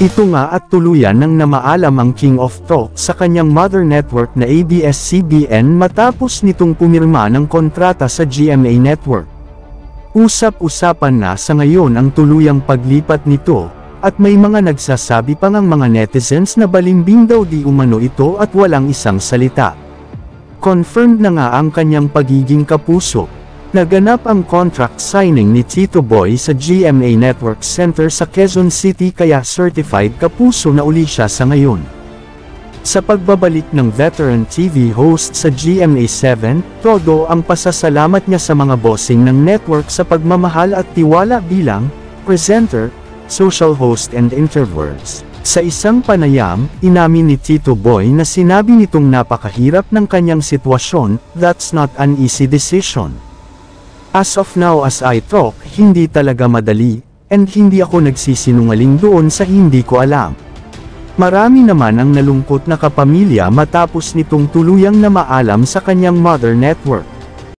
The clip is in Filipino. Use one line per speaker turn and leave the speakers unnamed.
Ito nga at tuluyan nang namaalam ang King of Talk sa kanyang mother network na ABS-CBN matapos nitong pumirma ng kontrata sa GMA Network. Usap-usapan na sa ngayon ang tuluyang paglipat nito, at may mga nagsasabi pa ngang mga netizens na balimbing daw di umano ito at walang isang salita. Confirmed na nga ang kanyang pagiging kapuso. Naganap ang contract signing ni Tito Boy sa GMA Network Center sa Quezon City kaya certified kapuso na uli siya sa ngayon. Sa pagbabalik ng veteran TV host sa GMA7, todo ang pasasalamat niya sa mga bossing ng network sa pagmamahal at tiwala bilang presenter, social host and interviewers. Sa isang panayam, inamin ni Tito Boy na sinabi nitong napakahirap ng kanyang sitwasyon, "That's not an easy decision. As of now as I talk, hindi talaga madali, and hindi ako nagsisinungaling doon sa hindi ko alam." Marami naman ang nalungkot na kapamilya matapos nitong tuluyang na maalam sa kanyang mother network.